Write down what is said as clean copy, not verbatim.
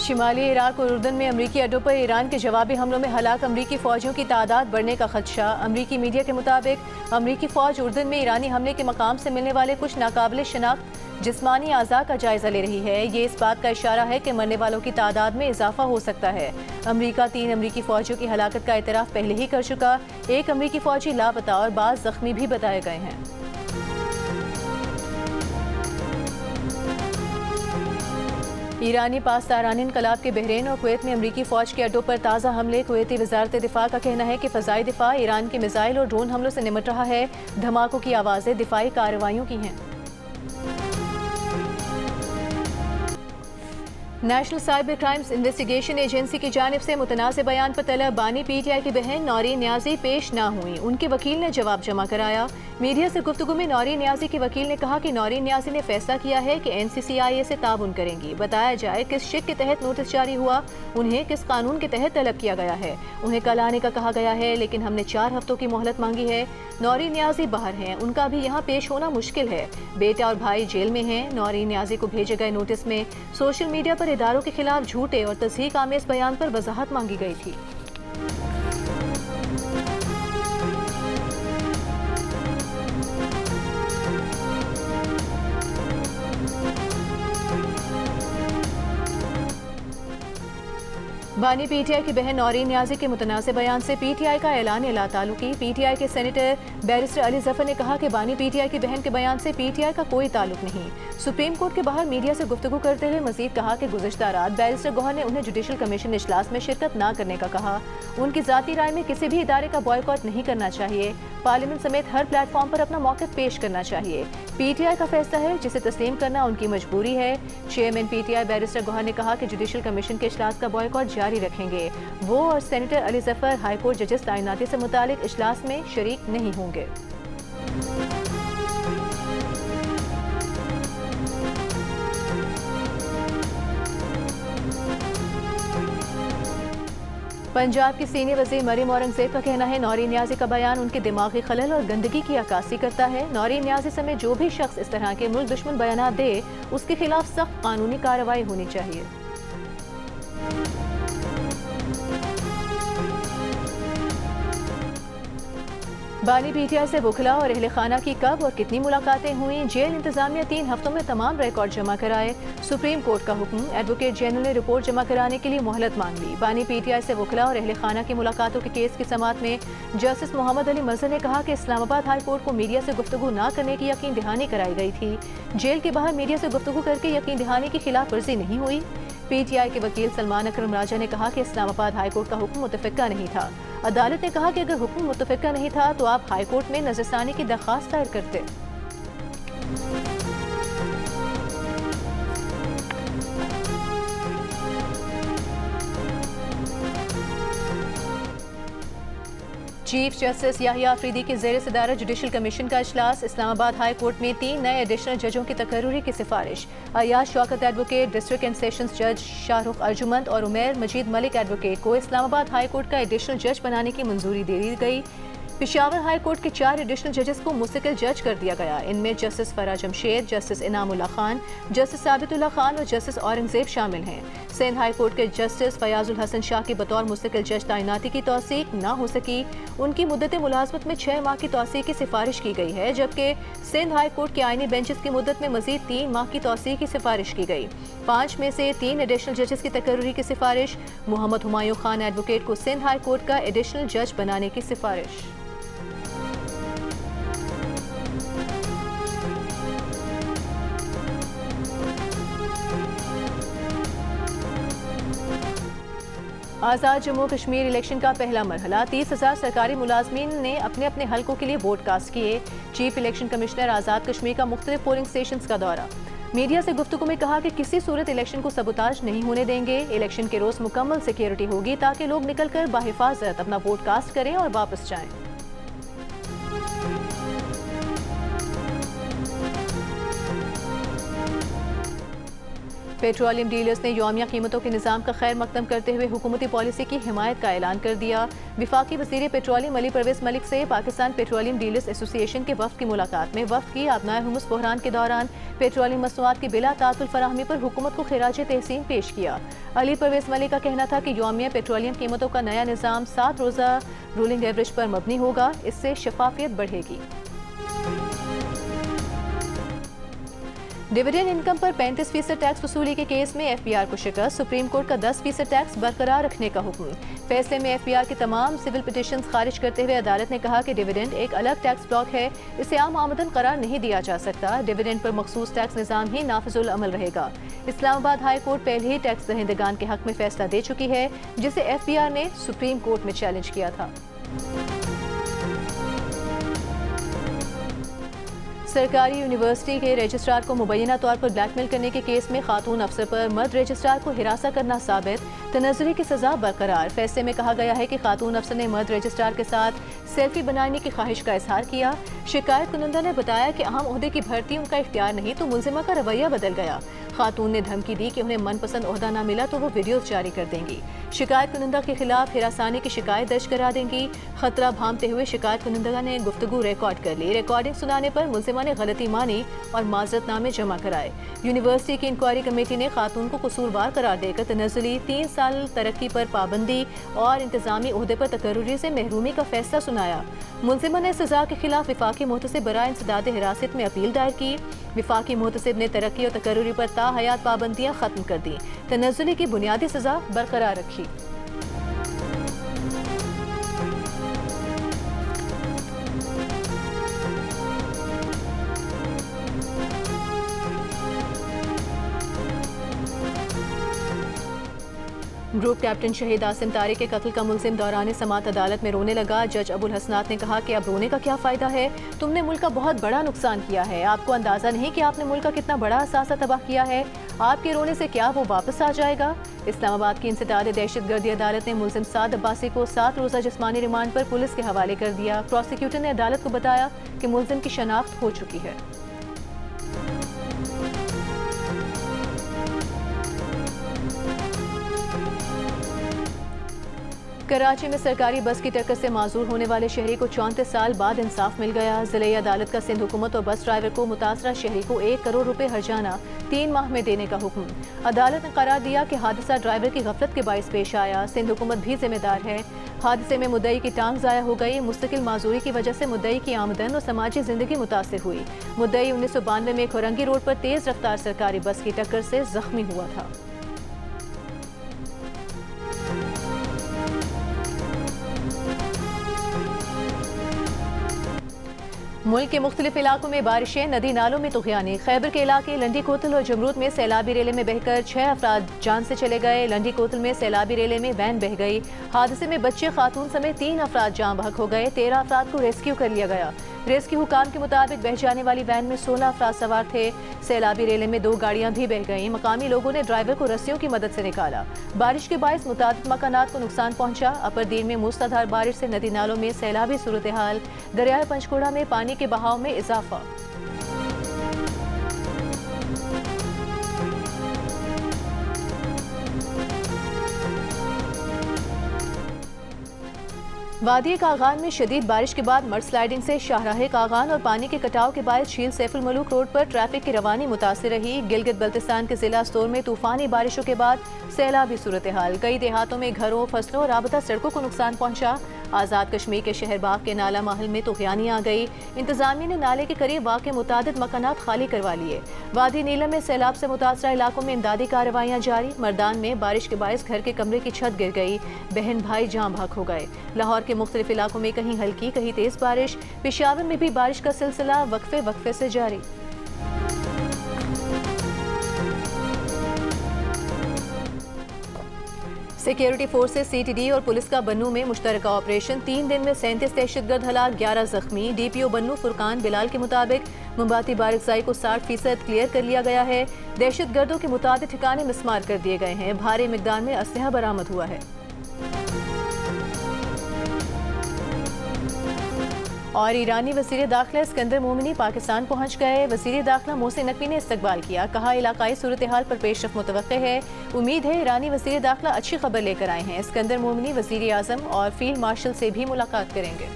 शिमाली Iraq और उर्दन में अमरीकी अड्डों पर ईरान के जवाबी हमलों में हलाक अमरीकी फौजियों की तादाद बढ़ने का खदशा। अमरीकी मीडिया के मुताबिक अमरीकी फौज उर्दन में ईरानी हमले के मकाम से मिलने वाले कुछ नाकाबिले शनाख्त जिस्मानी आज़ा का जायजा ले रही है। ये इस बात का इशारा है कि मरने वालों की तादाद में इजाफा हो सकता है। अमरीका 3 अमरीकी फौजियों की हलाकत का एतराफ़ पहले ही कर चुका। एक अमरीकी फौजी लापता और बाज़ जख्मी भी बताए गए हैं। ईरानी पासदारानी इनकलाब के बहरीन और कुवैत में अमरीकी फ़ौज के अड्डों पर ताज़ा हमले। कुवैती वज़ारत दिफ़ा का कहना है कि फ़ज़ाई दिफ़ा ईरान के मिसाइल और ड्रोन हमलों से निमट रहा है। धमाकों की आवाज़ें दिफ़ाई कार्रवाइयों की हैं। National cyber crimes investigation agency की जानिब से मुतनाज़ बयान पर तलब बानी PTI की बहन नौरीन न्याज़ी पेश ना हुई। उनके वकील ने जवाब जमा कराया। मीडिया से गुफ्तगू में नौरीन न्याज़ी के वकील ने कहा कि नौरीन न्याज़ी ने फैसला किया है कि NCCIA से ताउन करेंगी। बताया जाए किस शिक के तहत नोटिस जारी हुआ, उन्हें किस कानून के तहत तलब किया गया है। उन्हें कल आने का कहा गया है, लेकिन हमने 4 हफ्तों की मोहलत मांगी है। नौरीन न्याज़ी बाहर हैं, उनका भी यहाँ पेश होना मुश्किल है। बेटा और भाई जेल में हैं। नौरीन न्याज़ी को भेजे गए नोटिस में सोशल मीडिया पर इदारों के खिलाफ झूठे और तस्दीक आमेज बयान पर वजाहत मांगी गई थी। बानी PTI की बहन नौरीन न्याज़ी के मुतनाज़ बयान से PTI का ऐलान लाताल्लुकी। PTI के सेनेटर बैरिस्टर अली जफर ने कहा कि बानी PTI की बहन के बयान से PTI का कोई ताल्लुक नहीं। सुप्रीम कोर्ट के बाहर मीडिया से गुफ्तगू करते हुए मजीद कहा कि गुज़िश्ता रात बैरिस्टर गौहर ने उन्हें जुडिशल कमीशन इजलास में शिरकत न करने का कहा। उनकी ज़ाती राय में किसी भी इदारे का बॉयकॉट नहीं करना चाहिए। पार्लियामेंट समेत हर प्लेटफॉर्म पर अपना मौक़िफ़ पेश करना चाहिए। PTI का फैसला है जिसे तस्लीम करना उनकी मजबूरी है। चेयरमैन PTI बैरिस्टर गौहर ने कहा कि जुडिशल कमीशन के इजलास का बॉयकॉट जारी रखेंगे। वो और सेनेटर अली जफर हाईकोर्ट जजेस तैनाती से मुतालिक इजलास में शरीक नहीं होंगे। पंजाब की सीनियर वज़ीर मरीम औरंगज़ेब का कहना है नौरीन न्याज़ी का बयान उनके दिमागी खलल और गंदगी की अक्कासी करता है। नौरीन न्याज़ी समेत जो भी शख्स इस तरह के मुल्क दुश्मन बयान दे, उसके खिलाफ सख्त कानूनी कार्रवाई होनी चाहिए। बानी PTI से वकला और अहले खाना की कब और कितनी मुलाकातें हुई। जेल इंतजामिया 3 हफ्तों में तमाम रिकॉर्ड जमा कराए। सुप्रीम कोर्ट का हुक्म। एडवोकेट जनरल ने रिपोर्ट जमा कराने के लिए मोहलत मांग ली। बानी PTI से वकला और अहले खाना की मुलाकातों के केस की समाअत में जस्टिस मोहम्मद अली मजहर ने कहा कि इस्लामाबाद हाई कोर्ट को मीडिया से गुफ्तगू न करने की यकीन दहानी कराई गई थी। जेल के बाहर मीडिया से गुफ्तगू करके यकीन दहानी की खिलाफ वर्जी नहीं हुई। PTI के वकील सलमान अकरम राजा ने कहा कि इस्लामाबाद हाई कोर्ट का हुक्म मुतफ़िका नहीं था। अदालत ने कहा कि अगर हुक्म मुतफ़िका नहीं था तो आप हाई कोर्ट में नज़रसानी की दरख्वास्त दायर करते। चीफ जस्टिस याहिया अफरीदी के ज़ेर सदारत जुडिशल कमीशन का इजलास। इस्लामाबाद हाई कोर्ट में 3 नए एडिशनल जजों की तकर्रुरी की सिफारिश। Ayaz Shaukat advocate, district and sessions जज शाहरुख अर्जुमंद और उमैर मजीद मलिक एडवोकेट को इस्लामाबाद हाई कोर्ट का एडिशनल जज बनाने की मंजूरी दे दी गई। पेशावर हाई कोर्ट के 4 एडिशनल जजेस को मुस्तकिल जज कर दिया गया। इनमें जस्टिस फरा जमशेद, जस्टिस इनामुल्ला खान, जस्टिस साबितुल्लाह खान और जस्टिस औरंगजेब शामिल हैं। सिंध हाई कोर्ट के जस्टिस फयाजुल हसन शाह की बतौर मुस्तकिल जज तैनाती की तौसीक न हो सकी। उनकी मुद्दत मुलाजमत में 6 माह की तौसीक की सिफारिश की गई है, जबकि सिंध हाई कोर्ट के आईनी बेंचेस की मुद्दत में मजीद 3 माह की तौसीक की सिफारिश की गई। 5 में से 3 एडिशनल जजेस की तकर्रुरी की सिफारिश। मोहम्मद हुमायूं खान एडवोकेट को सिंध हाई कोर्ट का एडिशनल जज बनाने की सिफारिश। आज़ाद जम्मू कश्मीर इलेक्शन का पहला मरहला। 30,000 सरकारी मुलाजमीन ने अपने अपने हलकों के लिए वोट कास्ट किए। Chief election commissioner Azad Kashmir का मुख्तलिफ पोलिंग स्टेशन का दौरा। मीडिया से गुफ्तगू में कहा कि किसी सूरत इलेक्शन को सबूताज नहीं होने देंगे। इलेक्शन के रोज़ मुकम्मल सिक्योरिटी होगी ताकि लोग निकल कर बाहिफाजत अपना वोट कास्ट करें और वापस जाएं। पेट्रोलियम डीलर्स ने यौमिया कीमतों के निज़ाम का खैर मकदम करते हुए हुकूमती पॉलिसी की हिमायत का ऐलान कर दिया। विफाकी वज़ीर पेट्रोलियम अली परवेज़ मलिक से पाकिस्तान पेट्रोलियम डीलर्स एसोसिएशन के वफ़द की मुलाकात में वफ़द की आबनाए हुमुस बहरान के दौरान पेट्रोलियम मसनूआत की बिला तातुल फराहमी पर हुकूमत को खिराज तहसीन पेश किया। अली परवेज़ मलिक का कहना था कि यौमिया पेट्रोलियम कीमतों का नया निज़ाम 7 रोज़ा रूलिंग एवरेज पर मबनी होगा, इससे शफाफियत बढ़ेगी। डिविडेंड इनकम पर 35% टैक्स वसूली के केस में एफबीआर को शिकस्त, सुप्रीम कोर्ट का 10% टैक्स बरकरार रखने का हुक्म। फैसले में एफबीआर के तमाम सिविल पिटीशंस खारिज करते हुए अदालत ने कहा कि डिविडेंड एक अलग टैक्स ब्लॉक है, इसे आम आमदन करार नहीं दिया जा सकता। डिविडेंड पर मखसूस टैक्स निज़ाम ही नाफिजुल अमल रहेगा। इस्लामाबाद हाई कोर्ट पहले ही टैक्स दहिंदगान के हक में फैसला दे चुकी है, जिसे एफबीआर ने सुप्रीम कोर्ट में चैलेंज किया था। सरकारी यूनिवर्सिटी के रजिस्ट्रार को मुबैना तौर पर ब्लैकमेल करने के केस में खातून अफसर पर मर्द रजिस्ट्रार को हिरासा करना साबित, तनज़्ज़ुरी की सजा बरकरार। फैसले में कहा गया है कि खातून अफसर ने मर्द रजिस्ट्रार के साथ सेल्फी बनाने की ख्वाहिश का इजहार किया। शिकायत कुनंदा ने बताया कि अहम ओहदे की भर्ती उनका इख्तियार नहीं तो मुलजिमा का रवैया बदल गया। खातून ने धमकी दी कि उन्हें मनपसंद ओहदा न मिला तो वो वीडियोस जारी कर देंगी। शिकायत कुनंदा के खिलाफ हिरासानी की शिकायत दर्ज करा देंगी। खतरा भांपते हुए शिकायत कुनंदा ने गुफ्तगू रिकॉर्ड कर ली। रिकॉर्डिंग सुनाने पर मुलजिमा ने गलती मानी और माजरतनामे जमा कराए। यूनिवर्सिटी की इंक्वायरी कमेटी ने खातून को कसूरवार करार देकर तनज़्ज़ुली 3 साल तरक्की पर पाबंदी और इंतजामी ओहदे पर तकर्रुरी से महरूमी का फैसला सुनाया। मुलजिमा ने सजा के खिलाफ विफाकी मुहतसिब बराए इंसदाद हिरासत में अपील दायर की। विफाकी मुहतसिब ने तरक्की और तकर्रुरी पर ताहयात पाबंदियां खत्म कर दी, तनज़्ज़ुली की बुनियादी सजा बरकरार रखी। ग्रुप कैप्टन शहीद आसिम तारी के कत्ल का मुलजिम दौरान समाअत अदालत में रोने लगा। जज अबुल हसनात ने कहा कि अब रोने का क्या फ़ायदा है, तुमने मुल्क का बहुत बड़ा नुकसान किया है, आपको अंदाज़ा नहीं कि आपने मुल्क का कितना बड़ा असासा तबाह किया है, आपके रोने से क्या वो वापस आ जाएगा। इस्लामाबाद की इंसदाद दहशतगर्दी अदालत ने मुलजिम साद अब्बासी को 7 रोज़ा जिस्मानी रिमांड पर पुलिस के हवाले कर दिया। प्रोसिक्यूटर ने अदालत को बताया कि मुलजिम की शनाख्त हो चुकी है। कराची में सरकारी बस की टक्कर से माजूर होने वाले शहरी को 34 साल बाद इंसाफ मिल गया। ज़िले अदालत का सिंध हुकूमत और बस ड्राइवर को मुतासरा शहरी को 1 करोड़ रुपए हर्जाना 3 माह में देने का हुक्म। अदालत ने करार दिया कि हादसा ड्राइवर की गफलत के बाइस पेश आया, सिंध हुकूमत भी जिम्मेदार है। हादसे में मुद्दई की टांग ज़ाया हो गई। मुस्तकिल माजूरी की वजह से मुद्दई की आमदन और समाजी जिंदगी मुतासिर हुई। मुद्दई 1992 में खुरंगी रोड पर तेज रफ्तार सरकारी बस की टक्कर से जख्मी हुआ था। मुल्क के मुख्तलिफ इलाकों में बारिशें, नदी नालों में तुग़यानी। खैबर के इलाके लंडी कोतल और जमरूद में सैलाबी रेले में बहकर 6 अफराद जान से चले गए। लंडी कोतल में सैलाबी रेले में वैन बह गई। हादसे में बच्चे, खातून समेत 3 अफराद जान बहक हो गए। 13 अफराद को रेस्क्यू कर लिया गया। रेस्क्यू हुकाम के मुताबिक बह जाने वाली वैन में 16 अफराद सवार थे। सैलाबी रेले में 2 गाड़ियां भी बह गईं। मकामी लोगों ने ड्राइवर को रस्सियों की मदद से निकाला। बारिश के बायस मुताबिक मकानात को नुकसान पहुंचा। अपर दीन में मूसलाधार बारिश से नदी नालों में सैलाबी सूरत हाल। दरियाए पंचकुड़ा में पानी के बहाव में इजाफा। वादी कागान में शदीद बारिश के बाद मड स्लाइडिंग से शाहराह कागान और पानी के कटाव के बायस झील सैफुल मलूक रोड पर ट्रैफिक की रवानी मुतासिर रही। गिलगित बल्तिस्तान के जिला स्टोर में तूफानी बारिशों के बाद सैलाबी सूरत हाल। कई देहातों में घरों, फसलों और राबता सड़कों को नुकसान पहुंचा। आज़ाद कश्मीर के शहरबाग के नाला महल में तुग़यानी आ गई। इंतजामिया ने नाले के करीब वाक़े मुतादिद मकानात खाली करवा लिए। वादी नीलम में सैलाब से मुतासरा इलाकों में इमदादी कार्रवाइयाँ जारी। मर्दान में बारिश के बायस घर के कमरे की छत गिर गई। बहन भाई जाम भाग हो गए। लाहौर के मुख्तलिफ इलाकों में कहीं हल्की कहीं तेज बारिश। पेशावर में भी बारिश का सिलसिला वक्फे वक्फे से जारी। सिक्योरिटी फोर्सेस, सीटीडी और पुलिस का बन्नू में मुश्तरका ऑपरेशन। 3 दिन में 37 दहशतगर्द हलाक, 11 जख्मी। डीपीओ बन्नू फुरकान बिलाल के मुताबिक मुंबाती बारिकजाई को 60% क्लियर कर लिया गया है। दहशतगर्दों के मुताबिक ठिकाने मिसमार कर दिए गए हैं। भारी मिकदार में असलहा बरामद हुआ है। और ईरानी वज़ीर दाखिला सिकंदर मोमिनी पाकिस्तान पहुँच गए। वज़ीर दाखिला मोहसिन नकवी ने इस्तकबाल किया, कहा इलाकाई सूरत हाल पर पेशरफ मुतवक्के है। उम्मीद है ईरानी वज़ीर दाखिला अच्छी खबर लेकर आए हैं। सिकंदर मोमिनी वज़ीर आज़म और फील्ड मार्शल से भी मुलाकात करेंगे।